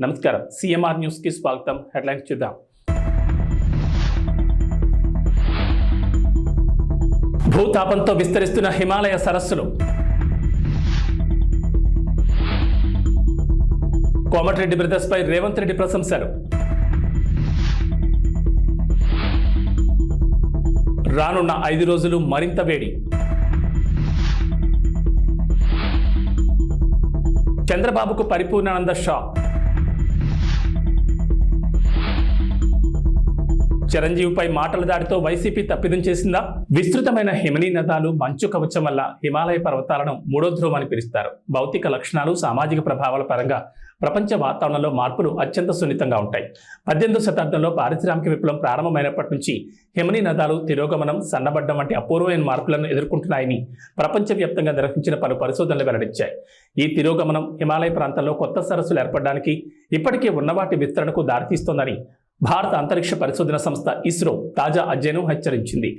నమస్కారం, CMR news కి స్వాగతం. హెడ్లైన్స్ చూద్దాం. భూతాపంతో విస్తరిస్తున్న హిమాలయ సరస్సులు. కోమటిరెడ్డి బ్రదర్స్ పై రేవంత్ రెడ్డి ప్రశంసలు. రానున్న 5 రోజులు మరింత వేడి. చంద్రబాబుకు పరిపూర్ణానంద షాక్. చిరంజీవిపై మాటల దాడితో వైసీపీ తప్పిదం చేసిందా? విస్తృతమైన హిమనీ నదాలు మంచు కవచం వల్ల హిమాలయ పర్వతాలను మూడో ధ్రువం అని పిలుస్తారు. భౌతిక లక్షణాలు, సామాజిక ప్రభావాల పరంగా ప్రపంచ వాతావరణంలో మార్పులు అత్యంత సున్నితంగా ఉంటాయి. 18వ శతాబ్దంలో పారిశ్రామిక విప్లవం ప్రారంభమైనప్పటి నుంచి హిమనీ నదాలు తిరోగమనం, సన్నబడ్డం వంటి అపూర్వమైన మార్పులను ఎదుర్కొంటున్నాయని ప్రపంచవ్యాప్తంగా నిర్వహించిన పలు పరిశోధనలు వెల్లడించాయి. ఈ తిరోగమనం హిమాలయ ప్రాంతాల్లో కొత్త సరస్సులు ఏర్పడడానికి, ఇప్పటికే ఉన్న వాటి విస్తరణకు దారితీస్తోందని భారత అంతరిక్ష పరిశోధన సంస్థ ఇస్రో తాజా అధ్యయనం హెచ్చరించింది.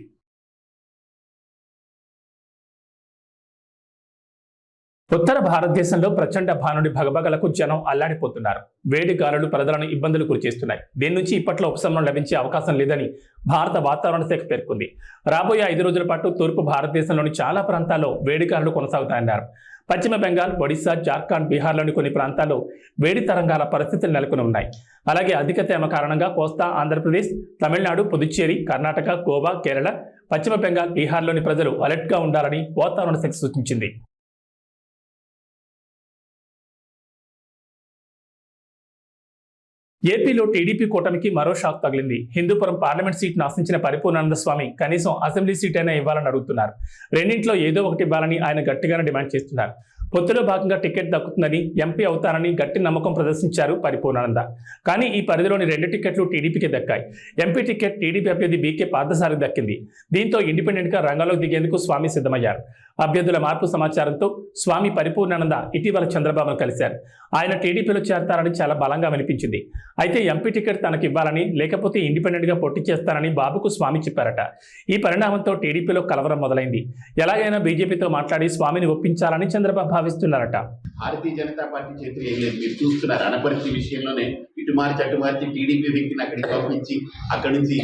ఉత్తర భారతదేశంలో ప్రచండ భానుడి భగభగలకు జనం అల్లాడిపోతున్నారు. వేడి గాలులు ప్రజలను ఇబ్బందులు గురిచేస్తున్నాయి. దీని నుంచి ఇప్పట్లో ఉపశమనం లభించే అవకాశం లేదని భారత వాతావరణ శాఖ పేర్కొంది. రాబోయే 5 రోజుల పాటు తూర్పు భారతదేశంలోని చాలా ప్రాంతాల్లో వేడి గాలులు కొనసాగుతాయన్నారు. పశ్చిమ బెంగాల్, ఒడిశా, జార్ఖండ్, బీహార్లోని కొన్ని ప్రాంతాల్లో వేడి తరంగాల పరిస్థితులు నెలకొని ఉన్నాయి. అలాగే అధిక తేమ కారణంగా కోస్తా ఆంధ్రప్రదేశ్, తమిళనాడు, పుదుచ్చేరి, కర్ణాటక, గోవా, కేరళ, పశ్చిమ బెంగాల్, బీహార్లోని ప్రజలు అలర్ట్గా ఉండాలని వాతావరణ శాఖ సూచించింది. ఏపీలో టీడీపీ కూటమికి మరో షాక్ తగిలింది. హిందూపురం పార్లమెంట్ సీట్ను ఆశించిన పరిపూర్ణానంద స్వామి కనీసం అసెంబ్లీ సీట్ అయినా ఇవ్వాలని అడుగుతున్నారు. రెండింటిలో ఏదో ఒకటి ఇవ్వాలని ఆయన గట్టిగానే డిమాండ్ చేస్తున్నారు. పొత్తులో భాగంగా టికెట్ దక్కుతుందని, ఎంపీ అవుతారని గట్టి నమ్మకం ప్రదర్శించారు పరిపూర్ణానంద. కానీ ఈ పరిధిలోని 2 టికెట్లు టీడీపీకి దక్కాయి. ఎంపీ టికెట్ టీడీపీ అభ్యర్థి బీకే పార్థసారథికి దక్కింది. దీంతో ఇండిపెండెంట్గా రంగంలోకి దిగేందుకు స్వామి సిద్ధమయ్యారు. అభ్యర్థుల మార్పు సమాచారంతో స్వామి పరిపూర్ణానంద ఇటీవల చంద్రబాబును కలిశారు. ఆయన టీడీపీలో చేరతారని చాలా బలంగా వినిపించింది. అయితే ఎంపీ టికెట్ తనకు ఇవ్వాలని, లేకపోతే ఇండిపెండెంట్గా పోటీ చేస్తారని బాబుకు స్వామి చెప్పారట. ఈ పరిణామంతో టీడీపీలో కలవరం మొదలైంది. ఎలాగైనా బీజేపీతో మాట్లాడి స్వామిని ఒప్పించాలని చంద్రబాబు భావిస్తున్నారట. భారతీయ జనతా పార్టీ చేతులు ఏం లేదు. మీరు చూస్తున్నారు, అనపర్తి విషయంలోనే ఇటు మార్చి అటు మార్చి టీడీపీ వ్యక్తిని అక్కడికి పంపించి అక్కడి నుంచి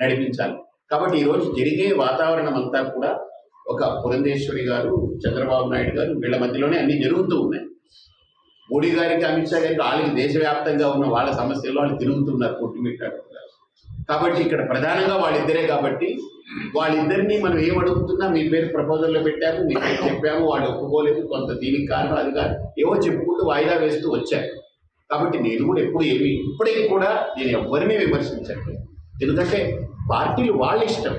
నడిపించాలి. కాబట్టి ఈరోజు జరిగే వాతావరణం అంతా కూడా ఒక పురంధేశ్వరి గారు, చంద్రబాబు నాయుడు గారు, వీళ్ళ మధ్యలోనే అన్ని జరుగుతూ ఉన్నాయి. మోడీ గారికి, అమిత్ షా గారికి, వాళ్ళకి దేశవ్యాప్తంగా ఉన్న వాళ్ళ సమస్యలు వాళ్ళు తిరుగుతున్నారు, కొట్టుమిట్టాడుతున్నారు. కాబట్టి ఇక్కడ ప్రధానంగా వాళ్ళిద్దరే. కాబట్టి వాళ్ళిద్దరినీ మనం ఏం అడుగుతున్నా, మీ పేరు ప్రపోజల్లో పెట్టాము, మీ పేరు చెప్పాము, వాళ్ళు ఒప్పుకోలేదు, కొంత దీనికి కారణం అది కాదు, ఏవో చెప్పుకుంటూ వాయిదా వేస్తూ వచ్చారు. కాబట్టి నేను కూడా ఇప్పటికీ కూడా నేను ఎవరిని విమర్శించట్లేదు. ఎందుకంటే పార్టీలు వాళ్ళ ఇష్టం.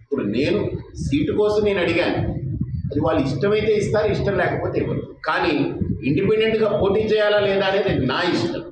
ఇప్పుడు నేను సీటు కోసం నేను అడిగాను, అది వాళ్ళు ఇష్టమైతే ఇస్తారు, ఇష్టం లేకపోతే ఇవ్వరు. కానీ ఇండిపెండెంట్గా పోటీ చేయాలా లేదా అనేది నా ఇష్టం.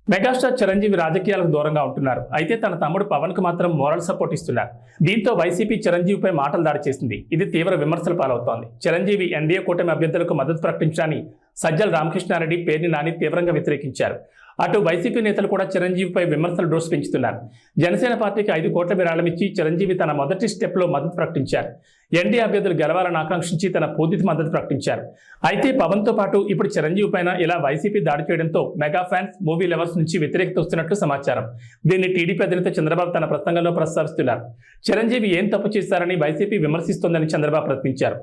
మెగాస్టార్ చిరంజీవి రాజకీయాలకు దూరంగా ఉంటున్నారు. అయితే తన తమ్ముడు పవన్ కు మాత్రం మోరల్ సపోర్ట్ ఇస్తున్నారు. దీంతో వైసీపీ చిరంజీవిపై మాటలు దాడి చేసింది. ఇది తీవ్ర విమర్శల పాలవుతోంది. చిరంజీవి ఎన్డీఏ కూటమి అభ్యర్థులకు మద్దతు ప్రకటించాలని సజ్జల రామకృష్ణారెడ్డి, పేర్ని నాని తీవ్రంగా వ్యతిరేకించారు. అటు వైసీపీ నేతలు కూడా చిరంజీవిపై విమర్శలు డోస్ పెంచుతున్నారు. జనసేన పార్టీకి 5 కోట్ల విరాళమిచ్చి చిరంజీవి తన మొదటి స్టెప్లో మద్దతు ప్రకటించారు. ఎన్డీఏ అభ్యర్థులు గెలవాలని ఆకాంక్షించి తన పూర్తి మద్దతు ప్రకటించారు. అయితే పవన్తో పాటు ఇప్పుడు చిరంజీవి పైన ఇలా వైసీపీ దాడి చేయడంతో మెగా ఫ్యాన్స్, మూవీ లవర్స్ నుంచి వ్యతిరేకత వస్తున్నట్లు సమాచారం. దీన్ని టీడీపీ అధినేత చంద్రబాబు తన ప్రసంగంలో ప్రస్తావిస్తున్నారు. చిరంజీవి ఏం తప్పు చేశారని వైసీపీ విమర్శిస్తోందని చంద్రబాబు ప్రశ్నించారు.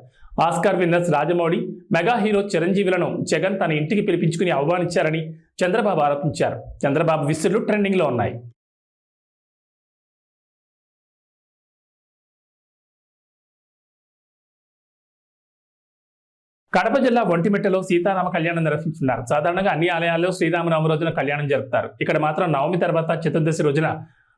Oscar winners Rajamouli, mega hero చిరంజీవులను జగన్ తన ఇంటికి పిలిపించుకుని ఆహ్వానించారని చంద్రబాబు ఆరోపించారు. చంద్రబాబు విసురులు ట్రెండింగ్ లో ఉన్నాయి. కడప జిల్లా ఒంటిమిట్టలో సీతారామ కళ్యాణం నిర్వహించున్నారు. సాధారణంగా అన్ని ఆలయాల్లో శ్రీరామనవమి రోజున కళ్యాణం జరుపుతారు. ఇక్కడ మాత్రం నవమి తర్వాత చతుర్దశి రోజున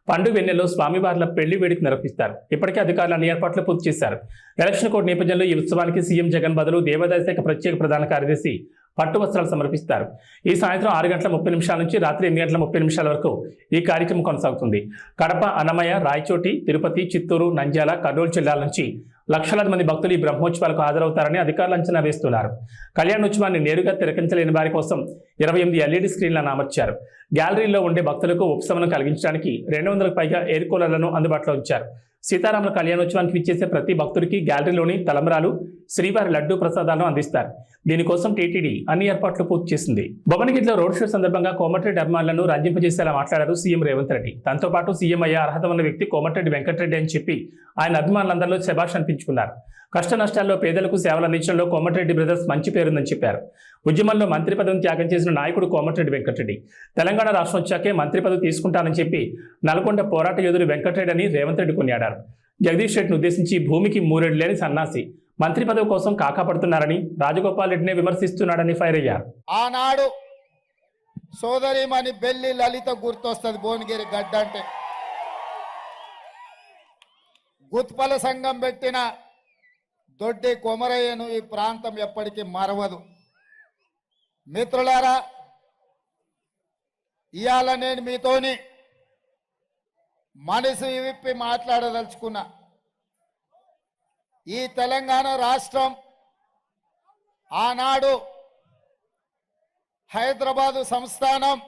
పండు వెన్నెల్లో స్వామివార్ల పెళ్లి వేడుక నిర్వహిస్తారు. ఇప్పటికే అధికారులు అన్ని ఏర్పాట్లు పూర్తి చేశారు. ఎలక్షన్ కోడ్ నేపథ్యంలో ఈ ఉత్సవానికి సీఎం జగన్ బదులు దేవాదాయ శాఖ ప్రత్యేక ప్రధాన కార్యదర్శి పట్టు వస్త్రాలు సమర్పిస్తారు. ఈ సాయంత్రం 6:30 నుంచి రాత్రి 8:30 వరకు ఈ కార్యక్రమం కొనసాగుతుంది. కడప, అన్నమయ్య, రాయచోటి, తిరుపతి, చిత్తూరు, నంద్యాల, కర్నూలు జిల్లాల నుంచి లక్షలాది మంది భక్తులు ఈ బ్రహ్మోత్సవాలకు హాజరవుతారని అధికారులు అంచనా వేస్తున్నారు. కళ్యాణోత్సవాన్ని నేరుగా తిలకించలేని వారి కోసం 28 LED స్క్రీన్లను అమర్చారు. గ్యాలరీలో ఉండే భక్తులకు ఉపశమనం కలిగించడానికి 200కు పైగా ఎయిర్ కూలర్లను అందుబాటులో ఉంచారు. సీతారాముల కళ్యాణోత్సవానికి విచ్చేసే ప్రతి భక్తుడికి గ్యాలరీలోని తలంబ్రాలు, శ్రీవారి లడ్డూ ప్రసాదాలను అందిస్తారు. దీనికోసం టీటీడీ అన్ని ఏర్పాట్లు పూర్తి చేసింది. భువనగిరిలో రోడ్ షో సందర్భంగా కోమటిరెడ్డి అభిమానులను రంజింపజేసేలా మాట్లాడారు సీఎం రేవంత్ రెడ్డి. దాంతో పాటు సీఎం అయ్యే అర్హత ఉన్న వ్యక్తి కోమటిరెడ్డి వెంకటరెడ్డి అని చెప్పి ఆయన అభిమానులందరిలో శభాష్ అనిపించుకున్నారు. కష్ట నష్టాల్లో పేదలకు సేవలు అందించడంలో కోమటిరెడ్డి బ్రదర్స్ మంచి పేరుందని చెప్పారు. ఉద్యమంలో మంత్రి పదవిని త్యాగం చేసిన నాయకుడు కోమటిరెడ్డి వెంకటరెడ్డి. తెలంగాణ రాష్ట్రం వచ్చాకే మంత్రి పదవి తీసుకుంటానని చెప్పి నల్గొండ పోరాట యోధుడు వెంకటరెడ్డి అని రేవంత్ రెడ్డి కొనియాడారు. జగదీష్ రెడ్డిని ఉద్దేశించి భూమికి మూరెడు లేని సన్నాసి మంత్రి పదవి కోసం కాకాపడుతున్నారని, రాజగోపాల్ రెడ్డినే విమర్శిస్తున్నాడని ఫైర్ అయ్యారు. ఆనాడు సోదరిమణి బెల్లి లలిత గుర్తొస్తుంది. భువనగిరి గడ్డ అంటే గుత్పల సంఘం పెట్టిన దొడ్డి కొమరయ్యను ఈ ప్రాంతం ఎప్పటికీ మరవదు. మిత్రులారా, ఇవాళ నేను మీతోని మనసు విప్పి మాట్లాడదలుచుకున్నా. ఈ తెలంగాణ రాష్ట్రం ఆనాడు హైదరాబాదు సంస్థానం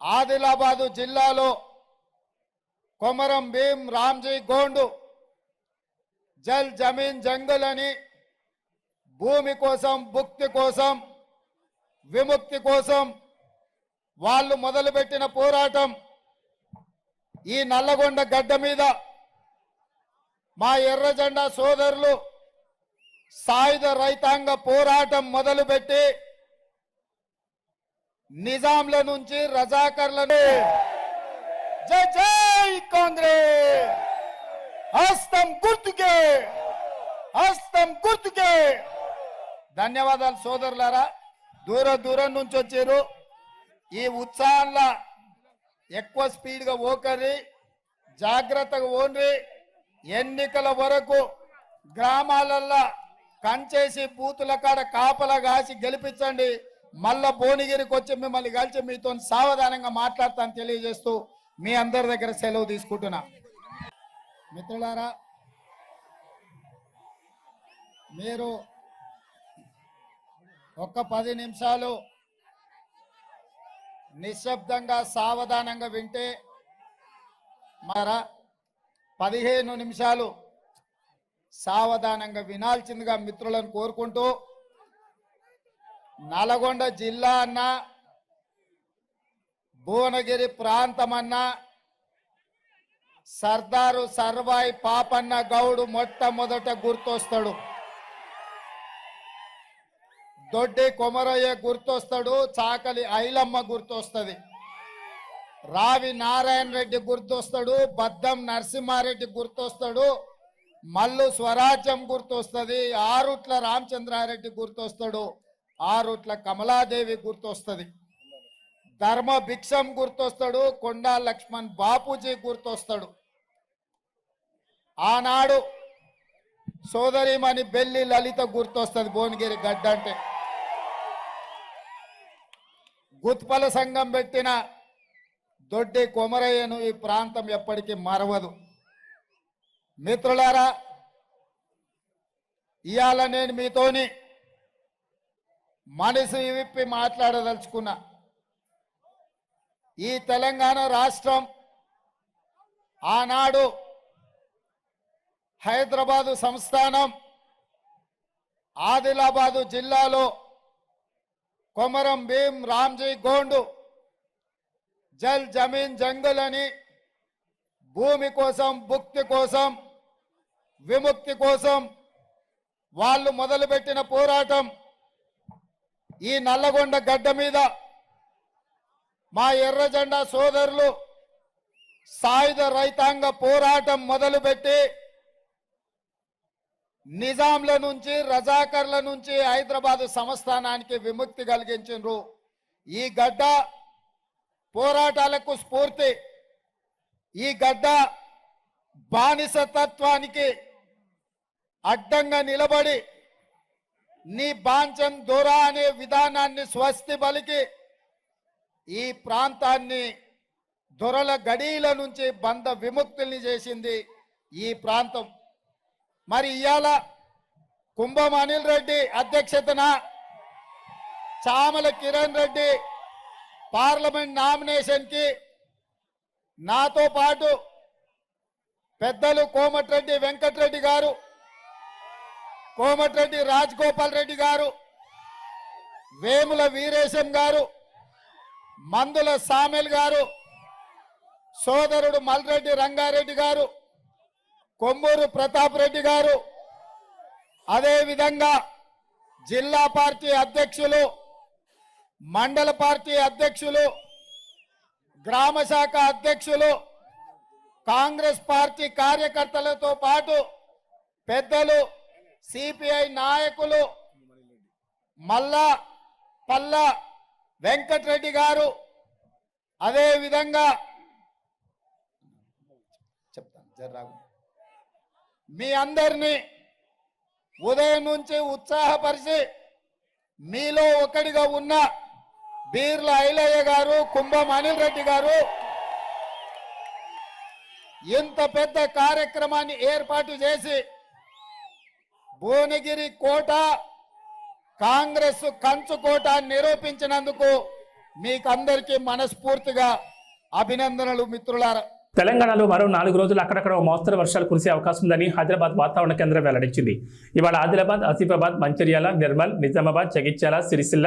ఆదిలాబాదు జిల్లాలో కొమరం భీం రామ్జీ గోండు జల్ జమీన్ జంగల్ అని భూమి కోసం, భుక్తి కోసం, విముక్తి కోసం వాళ్ళు మొదలుపెట్టిన పోరాటం ఈ నల్లగొండ గడ్డ మీద మా ఎర్ర జెండా సోదరులు సాయుధ రైతాంగ పోరాటం మొదలుపెట్టి నిజాంల నుంచి రజాకర్లను జై జై కాంగ్రెస్, హస్తం గుర్తుకే, హస్తం గుర్తుకే. ధన్యవాదాలు సోదరులారా. దూరం నుంచి వచ్చారు. ఈ ఉత్సాహంలో ఎక్కువ స్పీడ్గా ఓకర్రి, జాగ్రత్తగా ఓన్రి. ఎన్నికల వరకు గ్రామాలల్లో కంచేసి బూతుల కాడ కాపలా కాసి గెలిపించండి. మళ్ళా భువనగిరికి వచ్చి మిమ్మల్ని కలిసి మీతో సావధానంగా మాట్లాడతాను తెలియజేస్తూ మీ అందరి దగ్గర సెలవు తీసుకుంటున్నా. మిత్రులారా, మీరు ఒక్క 10 నిమిషాలు నిశ్శబ్దంగా సావధానంగా వింటే, మరా 15 నిమిషాలు సావధానంగా వినాల్సిందిగా మిత్రులను కోరుకుంటూ, నల్గొండ జిల్లా అన్నా, భువనగిరి ప్రాంతమన్నా సర్దారు సర్వాయి పాపన్న గౌడు మొట్టమొదట గుర్తొస్తాడు. దొడ్డి కొమరయ్య గుర్తొస్తాడు. చాకలి ఐలమ్మ గుర్తొస్తుంది. రావి నారాయణ రెడ్డి గుర్తొస్తాడు. బద్దం నరసింహారెడ్డి గుర్తొస్తాడు. మల్లు స్వరాజ్యం గుర్తొస్తుంది. ఆరుట్ల రామచంద్రారెడ్డి గుర్తొస్తాడు. ఆరుట్ల కమలాదేవి గుర్తొస్తుంది. ధర్మ భిక్షం గుర్తొస్తాడు. కొండా లక్ష్మణ్ బాపూజీ గుర్తొస్తాడు. ఆనాడు సోదరిమణి బెల్లి లలిత గుర్తొస్తుంది. భువనగిరి గడ్డ అంటే గుత్పల సంఘం పెట్టిన దొడ్డి కొమరయ్యను ఈ ప్రాంతం ఎప్పటికీ మరవదు. మిత్రులారా, ఇవాళ నేను మీతోని మనసు విప్పి మాట్లాడదలుచుకున్నా. ఈ తెలంగాణ రాష్ట్రం ఆనాడు హైదరాబాదు సంస్థానం ఆదిలాబాదు జిల్లాలో కొమరం భీం రామ్జీ గోండు జల్ జమీన్ జంగల్ అని భూమి కోసం, భుక్తి కోసం, విముక్తి కోసం వాళ్ళు మొదలుపెట్టిన పోరాటం ఈ నల్లగొండ గడ్డ మీద మా ఎర్ర జెండా సోదరులు సాయుధ రైతాంగ పోరాటం మొదలుపెట్టి నిజాంల నుంచి, రజాకర్ల నుంచి హైదరాబాదు సంస్థానానికి విముక్తి కలిగించారు. ఈ గడ్డ పోరాటాలకు స్ఫూర్తి. ఈ గడ్డ బానిసతత్వానికి అడ్డంగా నిలబడి నీ బాంచం దొరా అనే విధానాన్ని స్వస్తి పలికి ఈ ప్రాంతాన్ని దొరల గడీల నుంచి బంధ విముక్తుల్ని చేసింది ఈ ప్రాంతం. మరి ఇవాళ కుంభం అనిల్ రెడ్డి అధ్యక్షతన చామల కిరణ్ రెడ్డి పార్లమెంట్ నామినేషన్ కి నాతో పాటు పెద్దలు కోమటిరెడ్డి వెంకటరెడ్డి గారు, కోమటిరెడ్డి రాజగోపాల్ రెడ్డి గారు, వేముల వీరేశం గారు, మందుల సామెల్ గారు, సోదరుడు మల్రెడ్డి రంగారెడ్డి గారు, కొమ్మూరు ప్రతాప్ రెడ్డి గారు, అదేవిధంగా జిల్లా పార్టీ అధ్యక్షులు, మండల పార్టీ అధ్యక్షులు, గ్రామ శాఖ అధ్యక్షులు, కాంగ్రెస్ పార్టీ కార్యకర్తలతో పాటు పెద్దలు, సిపిఐ నాయకులు, మల్లా పల్లా వెంకటరెడ్డి గారు, అదేవిధంగా చెప్తాను జర్రాగు, మీ అందరినీ ఉదయం నుంచి ఉత్సాహపరిచి మీలో ఒకటిగా ఉన్న బీర్ల ఐలయ్య గారు, కుంభం అనిల్ రెడ్డి గారు ఇంత పెద్ద కార్యక్రమాన్ని ఏర్పాటు చేసి భువనగిరి కోట కాంగ్రెస్ కంచుకోట నిరూపించినందుకు మీకందరికీ మనస్ఫూర్తిగా అభినందనలు మిత్రులారా. తెలంగాణలో మరో 4 రోజులు అక్కడక్కడ మోస్తరు వర్షాలు కురిసే అవకాశం ఉందని హైదరాబాద్ వాతావరణ కేంద్రం వెల్లడించింది. ఇవాళ ఆదిలాబాద్, ఆసిఫాబాద్, మంచిర్యాల, నిర్మల్, నిజామాబాద్, జగిత్యాల, సిరిసిల్ల,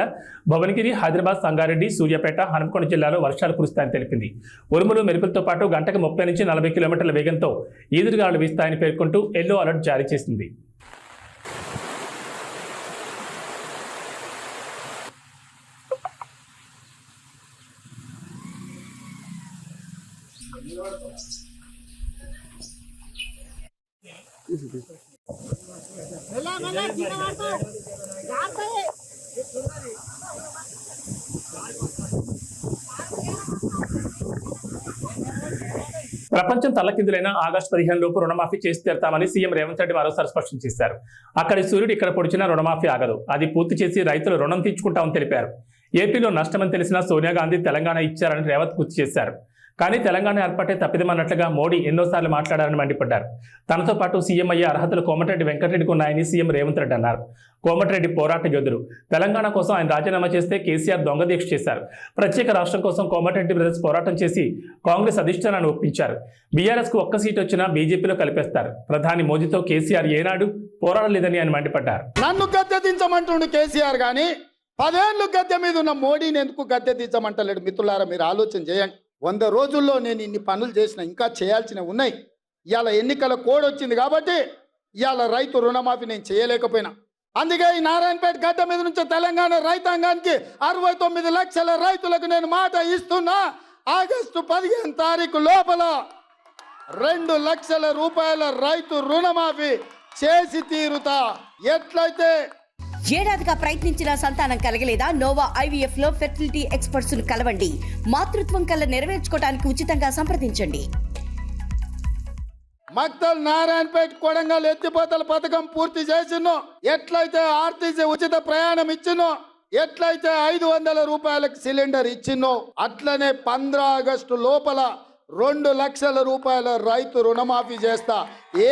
భువనగిరి, హైదరాబాద్, సంగారెడ్డి, సూర్యాపేట, హనుమకొండ జిల్లాలో వర్షాలు కురుస్తాయని తెలిపింది. ఉరుములు, మెరుపులతో పాటు గంటకు 30 నుంచి 40 కిలోమీటర్ల వేగంతో ఈదురుగాలు వీస్తాయని పేర్కొంటూ ఎల్లో అలర్ట్ జారీ చేసింది. ప్రపంచం తల్లకిందులైన ఆగస్టు 15 లోపు రుణమాఫీ చేసి తీరుతామని సీఎం రేవంత్ రెడ్డి మరోసారి స్పష్టం చేశారు. అక్కడి సూర్యుడు ఇక్కడ పొడిచిన రుణమాఫీ ఆగదు, అది పూర్తి చేసి రైతులు రుణం తీర్చుకుంటామని తెలిపారు. ఏపీలో నష్టమని తెలిసినా సోనియా గాంధీ తెలంగాణ ఇచ్చారని రేవంత్ గుర్తు చేశారు. కానీ తెలంగాణ ఏర్పాటే తప్పిదమన్నట్లుగా మోడీ ఎన్నోసార్లు మాట్లాడారని మండిపడ్డారు. తనతో పాటు సీఎం అయ్యే అర్హతలు కోమటిరెడ్డి వెంకటరెడ్డికి ఉన్నాయని సీఎం రేవంత్ రెడ్డి అన్నారు. కోమటిరెడ్డి పోరాట యోధుడు. తెలంగాణ కోసం ఆయన రాజీనామా చేస్తే కేసీఆర్ దొంగ దీక్ష చేశారు. ప్రత్యేక రాష్ట్రం కోసం కోమటిరెడ్డి బ్రదర్స్ పోరాటం చేసి కాంగ్రెస్ అధిష్టానాన్ని ఒప్పించారు. బీఆర్ఎస్కు ఒక్క సీటు వచ్చినా బీజేపీలో కలిపేస్తారు. ప్రధాని మోదీతో కేసీఆర్ ఏనాడు పోరాడలేదని ఆయన మండిపడ్డారు. నన్ను గద్దె దించమంటుండు కేసీఆర్ గాని 10 ఏళ్ళు గద్దె మీద ఉన్న మోడీని ఎందుకు గద్దె దించమంటలేడు? మిత్రులారా, మీరు ఆలోచన చేయండి. 100 రోజుల్లో నేను ఇన్ని పనులు చేసిన, ఇంకా చేయాల్సినవి ఉన్నాయి. ఇవాళ ఎన్నికల కోడ్ వచ్చింది కాబట్టి ఇవాళ రైతు రుణమాఫీ నేను చేయలేకపోయినా. అందుకే ఈ నారాయణపేట గడ్డ మీద నుంచి తెలంగాణ రైతాంగానికి 69 లక్షల రైతులకు నేను మాట ఇస్తున్నా. ఆగస్టు 15 తారీఖు లోపల 2 లక్షల రూపాయల రైతు రుణమాఫీ చేసి తీరుతా. ఎట్లయితే ఏడాదిగా ప్రయత్నించిన సంతానం కలగలేదా? నోవా IVF లో ఫెర్టిలిటీ ఎక్స్పర్ట్స్ ను కలవండి. మాతృత్వం కల నెరవేర్చుకోవడానికి ఉచితంగా సంప్రదించండి. మక్తల్, నారాయణపేట, కొడంగల్ ఎత్తిపోతల పథకం పూర్తి చేసినో, ఎట్లయితే ఆర్టీసీ ఉచిత ప్రయాణం ఇచ్చినో, ఎట్లయితే 500 రూపాయలకు సిలిండర్ ఇచ్చినో, అట్లనే 15 ఆగస్టు లోపల 2 లక్షల రూపాయల రైతు రుణమాఫీ చేస్తా.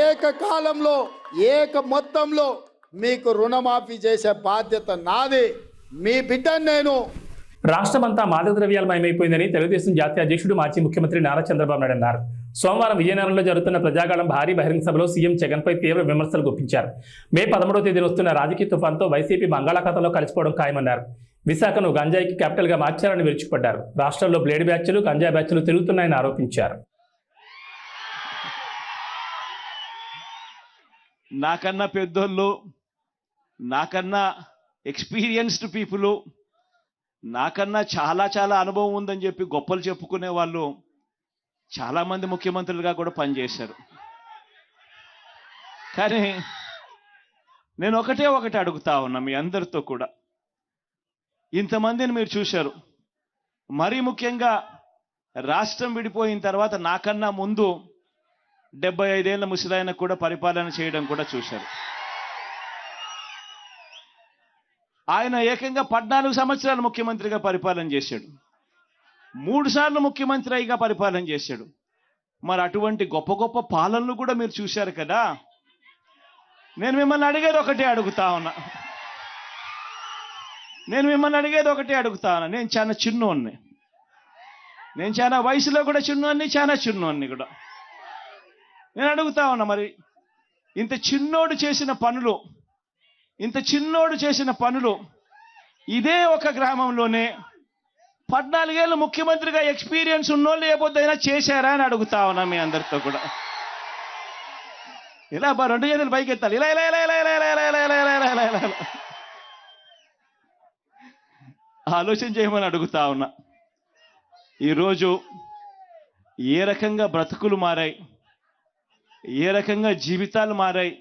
ఏకకాలంలో మొత్తంలో మీకు రుణమాఫీ చేసే బాధ్యత నాది. మీ బిడ్డను నేను. రాష్ట్రమంతా మాదక ద్రవ్యాలమయమైపోయిందని తెలుగుదేశం జాతీయ అధ్యక్షుడు, మాజీ ముఖ్యమంత్రి నారా చంద్రబాబు నాయుడు అన్నారు. సోమవారం విజయనగరంలో జరుగుతున్న ప్రజాగాళం భారీ బహిరంగ సభలో సీఎం జగన్పై తీవ్ర విమర్శలు గుప్పించారు. మే 13వ తేదీన వస్తున్న రాజకీయ తుఫాన్తో వైసీపీ బంగాళాఖాతంలో కలిసిపోవడం ఖాయమన్నారు. విశాఖను గంజాయికి క్యాపిటల్గా మార్చారని విరుచుకుపడ్డారు. రాష్ట్రంలో బ్లేడ్ బ్యాచ్లు, గంజాయి బ్యాచ్లు తిరుగుతున్నాయని ఆరోపించారు. నాకన్నా పెద్దోళ్ళు, నాకన్నా ఎక్స్పీరియన్స్డ్ పీపుల్, నాకన్నా చాలా అనుభవం ఉందని చెప్పి గొప్పలు చెప్పుకునే వాళ్ళు చాలామంది ముఖ్యమంత్రులుగా కూడా పనిచేశారు. కానీ నేను ఒకటి అడుగుతా ఉన్నా మీ అందరితో కూడా. ఇంతమందిని మీరు చూశారు. మరీ ముఖ్యంగా రాష్ట్రం విడిపోయిన తర్వాత నాకన్నా ముందు 75 ఏళ్ల ముసలాయన కూడా పరిపాలన చేయడం కూడా చూశారు. ఆయన ఏకంగా 14 సంవత్సరాలు ముఖ్యమంత్రిగా పరిపాలన చేశాడు. 3 సార్లు ముఖ్యమంత్రి అయిగా పరిపాలన చేశాడు. మరి అటువంటి గొప్ప పాలనలు కూడా మీరు చూశారు కదా. నేను మిమ్మల్ని అడిగేది ఒకటే అడుగుతా ఉన్నా. నేను చాలా చిన్నోన్ని, నేను చాలా వయసులో కూడా చిన్నోన్ని, చాలా చిన్నోన్ని కూడా. నేను అడుగుతా ఉన్నా, మరి ఇంత చిన్నోడు చేసిన పనులు ఇదే ఒక గ్రామంలోనే 14 ఏళ్ళు ముఖ్యమంత్రిగా ఎక్స్పీరియన్స్ ఉన్నోళ్ళు లేకపోతే చేశారా అని అడుగుతా ఉన్నా మీ అందరితో కూడా. ఇలా 2 చేతులు పైకి ఎత్తాలి, ఇలా ఇలా ఇలా ఇలా ఇలా ఇలా ఇలా ఇలా ఇలా ఇలా ఇలా ఇలా ఆలోచన చేయమని అడుగుతా ఉన్నా. ఈరోజు ఏ రకంగా బ్రతుకులు మారాయి, ఏ రకంగా జీవితాలు మారాయి,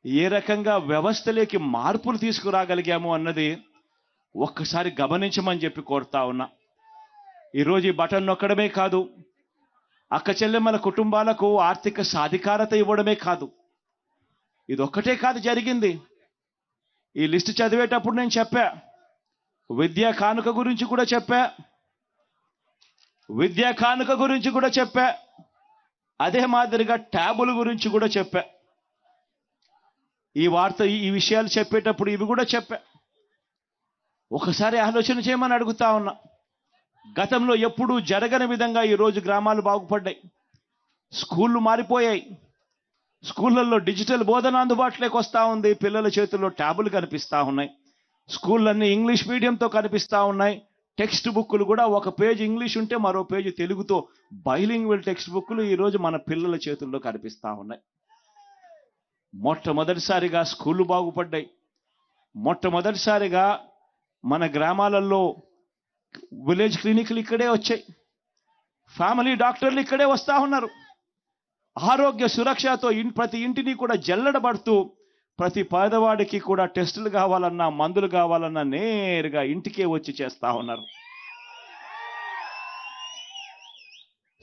ఏ రకంగా వ్యవస్థలోకి మార్పులు తీసుకురాగలిగాము అన్నది ఒక్కసారి గమనించమని చెప్పి కోరుతా ఉన్నా. ఈరోజు ఈ బటన్ నొక్కడమే కాదు, అక్క చెల్లెమ్మల కుటుంబాలకు ఆర్థిక సాధికారత ఇవ్వడమే కాదు, ఇదొక్కటే కాదు జరిగింది. ఈ లిస్టు చదివేటప్పుడు నేను చెప్పా, విద్యా కానుక గురించి కూడా చెప్పా, అదే మాదిరిగా ట్యాబుల గురించి కూడా చెప్పా. ఈ విషయాలు చెప్పేటప్పుడు ఇవి కూడా చెప్పా. ఒకసారి ఆలోచన చేయమని అడుగుతా ఉన్నా. గతంలో ఎప్పుడూ జరగని విధంగా ఈరోజు గ్రామాలు బాగుపడ్డాయి. స్కూళ్ళు మారిపోయాయి. స్కూళ్ళల్లో డిజిటల్ బోధన అందుబాటులోకి వస్తూ ఉంది. పిల్లల చేతుల్లో ట్యాబులు కనిపిస్తూ ఉన్నాయి. స్కూళ్ళన్నీ ఇంగ్లీష్ మీడియంతో కనిపిస్తూ ఉన్నాయి. టెక్స్ట్ బుక్కులు కూడా ఒక పేజ్ ఇంగ్లీష్ ఉంటే మరో పేజ్ తెలుగుతో బైలింగ్వల్ టెక్స్ట్ బుక్కులు ఈరోజు మన పిల్లల చేతుల్లో కనిపిస్తూ ఉన్నాయి. మొట్టమొదటిసారిగా స్కూళ్ళు బాగుపడ్డాయి. మొట్టమొదటిసారిగా మన గ్రామాలలో విలేజ్ క్లినిక్లు ఇక్కడే వచ్చాయి. ఫ్యామిలీ డాక్టర్లు ఇక్కడే వస్తూ ఉన్నారు. ఆరోగ్య సురక్షతో ప్రతి ఇంటిని కూడా జల్లెడబడుతూ ప్రతి పేదవాడికి కూడా టెస్టులు కావాలన్నా, మందులు కావాలన్నా నేరుగా ఇంటికే వచ్చి చేస్తూ ఉన్నారు.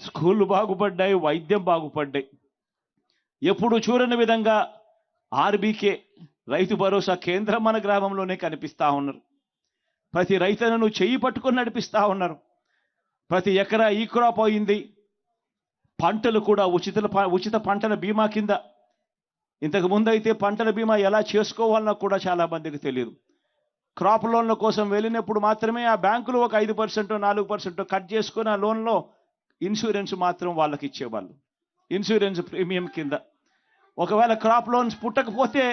స్కూళ్ళు బాగుపడ్డాయి, వైద్యం బాగుపడ్డాయి. ఎప్పుడు చూడని విధంగా ఆర్బీకే రైతు భరోసా కేంద్రం మన గ్రామంలోనే కనిపిస్తూ ఉన్నారు. ప్రతి రైతన్నను చెయ్యి పట్టుకొని నడిపిస్తూ ఉన్నారు. ప్రతి ఎకరా ఈ క్రాప్ అయింది. పంటలు కూడా ఉచిత పంటల బీమా కింద. ఇంతకు ముందు అయితే పంటల బీమా ఎలా చేసుకోవాలన్నా కూడా చాలా మందికి తెలియదు. క్రాప్ లోన్ల కోసం వెళ్ళినప్పుడు మాత్రమే ఆ బ్యాంకులు ఒక 5%, 4% కట్ చేసుకుని ఆ లోన్లో ఇన్సూరెన్స్ మాత్రం వాళ్ళకి ఇచ్చేవాళ్ళు, ఇన్సూరెన్స్ ప్రీమియం కింద. ఒకవేళ క్రాప్ లోన్స్ పుట్టకపోతే,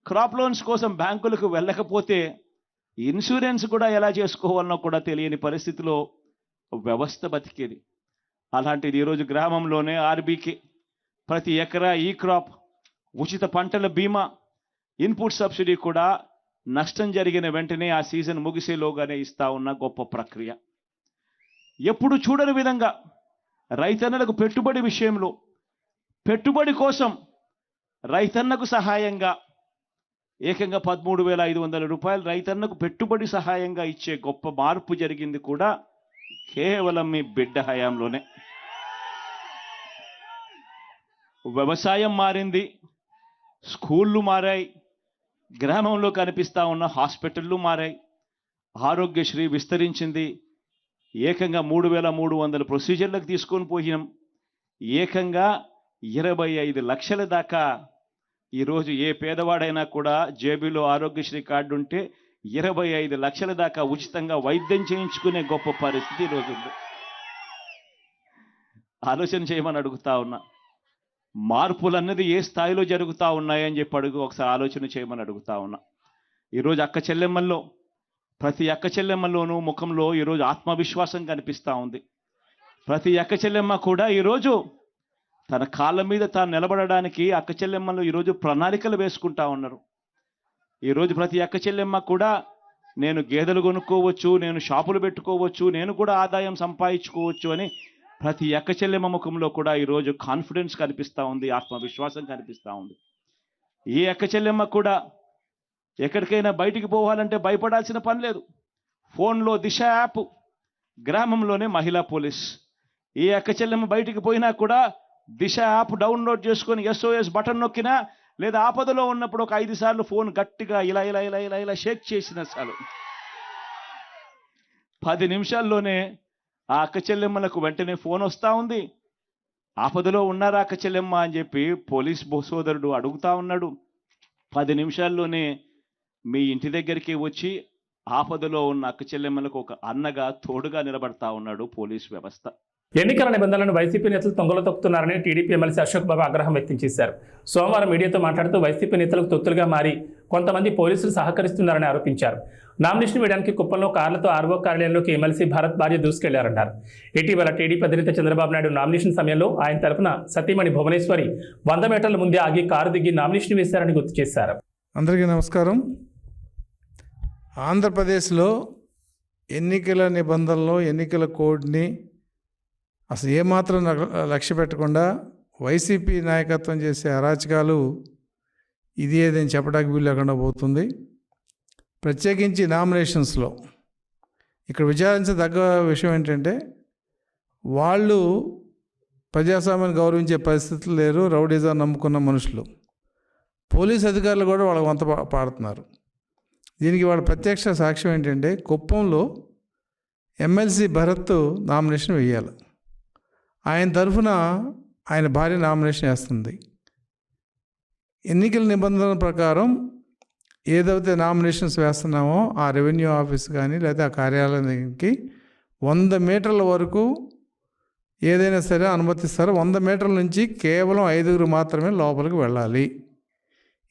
క్రాప్ లోన్స్ కోసం బ్యాంకులకు వెళ్ళకపోతే ఇన్సూరెన్స్ కూడా ఎలా చేసుకోవాలనో కూడా తెలియని పరిస్థితిలో వ్యవస్థ బతికేది. అలాంటిది ఈరోజు గ్రామంలోనే ఆర్బీకే ప్రతి ఎకరా ఈ క్రాప్, ఉచిత పంటల బీమా, ఇన్పుట్ సబ్సిడీ కూడా నష్టం జరిగిన వెంటనే ఆ సీజన్ ముగిసేలోగానే ఇస్తా ఉన్న గొప్ప ప్రక్రియ. ఎప్పుడు చూడని విధంగా రైతన్నలకు పెట్టుబడి విషయంలో, పెట్టుబడి కోసం రైతన్నకు సహాయంగా ఏకంగా 13,500 రూపాయలు రైతన్నకు పెట్టుబడి సహాయంగా ఇచ్చే గొప్ప మార్పు జరిగింది కూడా కేవలం మీ బిడ్డ హయాంలోనే. వ్యవసాయం మారింది, స్కూళ్ళు మారాయి, గ్రామంలో కనిపిస్తూ ఉన్న హాస్పిటళ్ళు మారాయి, ఆరోగ్యశ్రీ విస్తరించింది. ఏకంగా 3,300 ప్రొసీజర్లకు తీసుకొని పోయినాం. ఏకంగా 25 లక్షల దాకా ఈరోజు ఏ పేదవాడైనా కూడా జేబీలో ఆరోగ్యశ్రీ కార్డు ఉంటే 25 లక్షల దాకా ఉచితంగా వైద్యం చేయించుకునే గొప్ప పరిస్థితి ఈరోజు ఉంది. ఆలోచన చేయమని అడుగుతా ఉన్నా. మార్పులు అన్నది ఏ స్థాయిలో జరుగుతూ ఉన్నాయని చెప్పి ఒకసారి ఆలోచన చేయమని అడుగుతా ఉన్నా. ఈరోజు అక్క చెల్లెమ్మల్లో, ప్రతి అక్క చెల్లెమ్మల్లోనూ ముఖంలో ఈరోజు ఆత్మవిశ్వాసం కనిపిస్తూ ఉంది. ప్రతి అక్క చెల్లెమ్మ కూడా ఈరోజు తన కాళ్ళ మీద తాను నిలబడడానికి అక్క చెల్లెమ్మలు ఈరోజు ప్రణాళికలు వేసుకుంటా ఉన్నారు. ఈరోజు ప్రతి అక్క చెల్లెమ్మ కూడా నేను గేదెలు కొనుక్కోవచ్చు, నేను షాపులు పెట్టుకోవచ్చు, నేను కూడా ఆదాయం సంపాదించుకోవచ్చు అని ప్రతి అక్క చెల్లెమ్మ ముఖంలో కూడా ఈరోజు కాన్ఫిడెన్స్ కనిపిస్తూ ఉంది, ఆత్మవిశ్వాసం కనిపిస్తూ ఉంది. ఈ అక్క చెల్లెమ్మ కూడా ఎక్కడికైనా బయటికి పోవాలంటే భయపడాల్సిన పని లేదు. ఫోన్లో దిశ యాప్, గ్రామంలోనే మహిళా పోలీస్. ఈ అక్క చెల్లెమ్మ బయటికి పోయినా కూడా దిశ యాప్ డౌన్లోడ్ చేసుకొని SOS బటన్ నొక్కినా, లేదా ఆపదలో ఉన్నప్పుడు ఒక 5 సార్లు ఫోన్ గట్టిగా ఇలా ఇలా ఇలా ఇలా ఇలా షేక్ చేసిన చాలు 10 నిమిషాల్లోనే ఆ అక్క చెల్లెమ్మలకు వెంటనే ఫోన్ వస్తూ ఉంది. ఆపదలో ఉన్నారా అక్క చెల్లెమ్మ అని చెప్పి పోలీస్ సోదరుడు అడుగుతా ఉన్నాడు. 10 నిమిషాల్లోనే మీ ఇంటి దగ్గరికి వచ్చి ఆపదలో ఉన్న అక్క చెల్లెమ్మలకు ఒక అన్నగా, తోడుగా నిలబడతా ఉన్నాడు పోలీస్ వ్యవస్థ. ఎన్నికల నిబంధనలను వైసీపీ నేతలు తొంగలో తొక్కుతున్నారని టీడీపీ ఎమ్మెల్సీ అశోక్ బాబు ఆగ్రహం వ్యక్తం చేశారు. సోమవారం మీడియాతో మాట్లాడుతూ వైసీపీ నేతలకు తొత్తులుగా మారి కొంతమంది పోలీసులు సహకరిస్తున్నారని ఆరోపించారు. నామినేషన్ వేయడానికి కుప్పంలో కార్లతో ఆర్వో కార్యాలయంలోకి ఎమ్మెల్సీ భారత్ భార్య దూసుకెళ్లారన్నారు. ఇటీవల టీడీపీ అధినేత చంద్రబాబు నాయుడు నామినేషన్ సమయంలో ఆయన తరపున సతీమణి భువనేశ్వరి 100 మీటర్ల ముందే ఆగి కారు దిగి నామినేషన్ వేశారని గుర్తు చేశారు. అందరికీ నమస్కారం. ఆంధ్రప్రదేశ్లో ఎన్నికల నిబంధనలు, ఎన్నికల కోడ్ని అసలు ఏమాత్రం లక్ష్య పెట్టకుండా వైసీపీ నాయకత్వం చేసే అరాచకాలు ఇది ఏదని చెప్పడానికి వీలు లేకుండా పోతుంది. ప్రత్యేకించి నామినేషన్స్లో ఇక్కడ విచారించదగ్గ విషయం ఏంటంటే, వాళ్ళు ప్రజాస్వామ్యాన్ని గౌరవించే పరిస్థితులు లేరు. రౌడీజం నమ్ముకున్న మనుషులు, పోలీస్ అధికారులు కూడా వాళ్ళకి వంత పాడుతున్నారు. దీనికి వాళ్ళ ప్రత్యక్ష సాక్ష్యం ఏంటంటే, కుప్పంలో ఎమ్మెల్సీ భరత్ నామినేషన్ వేయాలి. ఆయన తరఫున ఆయన భార్య నామినేషన్ వేస్తుంది. ఎన్నికల నిబంధనల ప్రకారం ఏదైతే నామినేషన్స్ వేస్తున్నామో ఆ రెవెన్యూ ఆఫీస్ కానీ లేదా ఆ కార్యాలయానికి 100 మీటర్ల వరకు ఏదైనా సరే అనుమతిస్తారు. 100 మీటర్ల నుంచి కేవలం 5 మాత్రమే లోపలికి వెళ్ళాలి.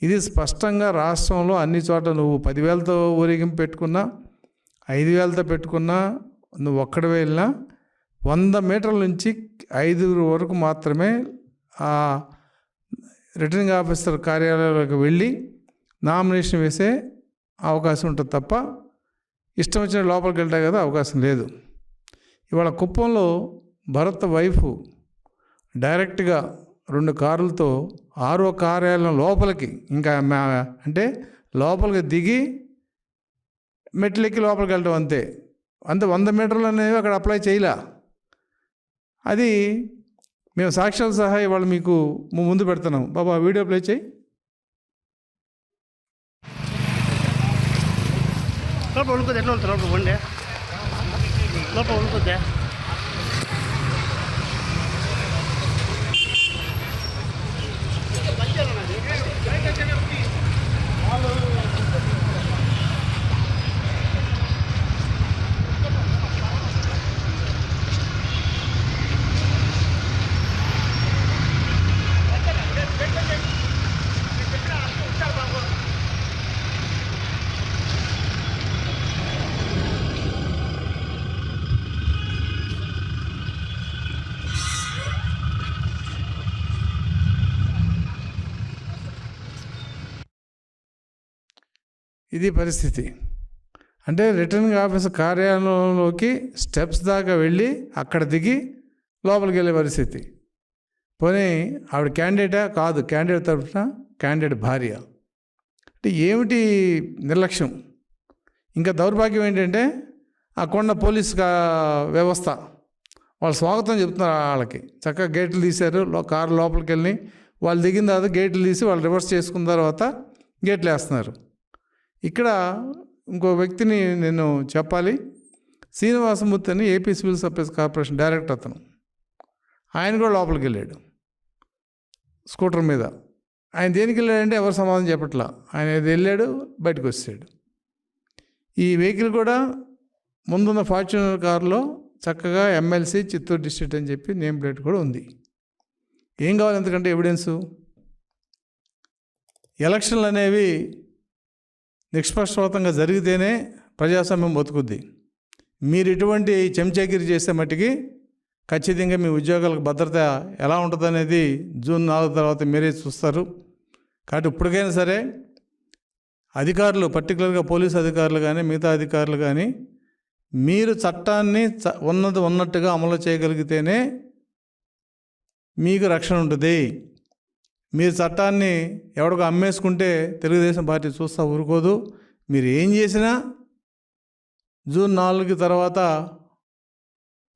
ఇది స్పష్టంగా రాష్ట్రంలో అన్ని చోట్ల నువ్వు 10,000తో ఊరేగింపు పెట్టుకున్నా, 5,000తో పెట్టుకున్నా, నువ్వు ఒక్కడి వెళ్ళినా 100 మీటర్ల నుంచి 5 వరకు మాత్రమే ఆ రిటర్నింగ్ ఆఫీసర్ కార్యాలయంలోకి వెళ్ళి నామినేషన్ వేసే అవకాశం ఉంటుంది తప్ప ఇష్టం వచ్చిన లోపలికి వెళ్తా కదా అవకాశం లేదు. ఇవాళ కుప్పంలో భరత్ వైఫ్ డైరెక్ట్గా 2 కార్లతో ఆరో కార్యాలయం లోపలికి, ఇంకా అంటే లోపలికి దిగి మెట్లెక్కి లోపలికి వెళ్ళటం అంతే. 100 మీటర్లు అనేవి అక్కడ అప్లై చేయలే. అది మేము సాక్ష్యాలు సహా ఇవాళ మీకు ముందు పెడుతున్నాం. బాబా వీడియో ప్లే చేయి. లోపల ఉనుకుద్ది, ఎట్లా వెళ్తారు లోపల వండే లోపల ఉనుకుద్దా? ఇది పరిస్థితి. అంటే రిటర్నింగ్ ఆఫీసర్ కార్యాలయంలోకి స్టెప్స్ దాకా వెళ్ళి అక్కడ దిగి లోపలికి వెళ్ళే పరిస్థితి. పోనీ ఆవిడ క్యాండిడేటా? కాదు, క్యాండిడేట్ తరఫున క్యాండిడేట్ భార్య. అంటే ఏమిటి నిర్లక్ష్యం. ఇంకా దౌర్భాగ్యం ఏంటంటే, అక్కడ పోలీస్ వ్యవస్థ వాళ్ళు స్వాగతం చెప్తున్నారు. వాళ్ళకి చక్కగా గేట్లు తీశారు. కారు లోపలికి వెళ్ళి వాళ్ళు దిగిన తర్వాత గేట్లు తీసి వాళ్ళు రివర్స్ చేసుకున్న తర్వాత గేట్లు వేస్తున్నారు. ఇక్కడ ఇంకో వ్యక్తిని నేను చెప్పాలి. శ్రీనివాసమూర్తి అని AP civil supplies corporation director, అతను ఆయన కూడా లోపలికి వెళ్ళాడు స్కూటర్ మీద. ఆయన దేనికి వెళ్ళాడంటే ఎవరు సమాధానం చెప్పట్లా. ఆయన వెళ్ళాడు, బయటకు వచ్చాడు. ఈ వెహికల్ కూడా ముందున్న ఫార్చ్యూనర్ కారులో చక్కగా ఎమ్మెల్సీ చిత్తూరు డిస్ట్రిక్ట్ అని చెప్పి నేమ్ ప్లేట్ కూడా ఉంది. ఏం కావాలి ఎందుకంటే ఎవిడెన్సు? ఎలక్షన్లు అనేవి నిష్పక్షపాతంగా జరిగితేనే ప్రజాస్వామ్యం బతుకుద్ది. మీరు ఇటువంటి చెంచాగిరి చేసే మట్టికి ఖచ్చితంగా మీ ఉద్యోగాలకు భద్రత ఎలా ఉంటుందనేది జూన్ 4 తర్వాత మీరే చూస్తారు. కాబట్టి ఇప్పటికైనా సరే అధికారులు, పర్టికులర్గా పోలీసు అధికారులు కానీ మిగతా అధికారులు కానీ, మీరు చట్టాన్ని ఉన్నట్టుగా అమలు చేయగలిగితేనే మీకు రక్షణ ఉంటుంది. మీరు చట్టాన్ని ఎవడికో అమ్మేసుకుంటే తెలుగుదేశం పార్టీ చూస్తూ ఊరుకోదు. మీరు ఏం చేసినా జూన్ 4 తర్వాత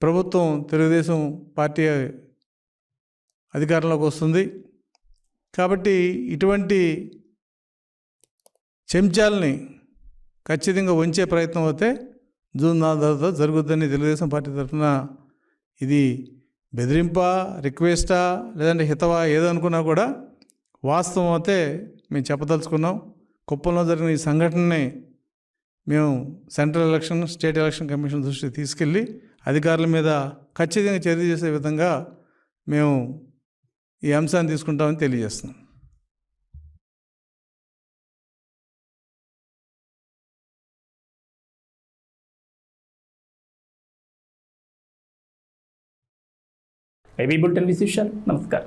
ప్రభుత్వం, తెలుగుదేశం పార్టీ అధికారంలోకి వస్తుంది. కాబట్టి ఇటువంటి చెంచాలని ఖచ్చితంగా ఉంచే ప్రయత్నం అయితే జూన్ 4 తర్వాత జరుగుద్దని తెలుగుదేశం పార్టీ తరఫున, ఇది బెదిరింపా, రిక్వెస్టా, లేదంటే హితవా ఏదనుకున్నా కూడా వాస్తవం అయితే మేము చెప్పదలుచుకున్నాం. కుప్పంలో జరిగిన ఈ సంఘటనని మేము central election, state election commission దృష్టికి తీసుకెళ్ళి అధికారుల మీద ఖచ్చితంగా చర్య చేసే విధంగా మేము ఈ అంశాన్ని తీసుకుంటామని తెలియజేస్తున్నాం. ఏబీ బులెటిన్ విశేషాలు. నమస్కారం.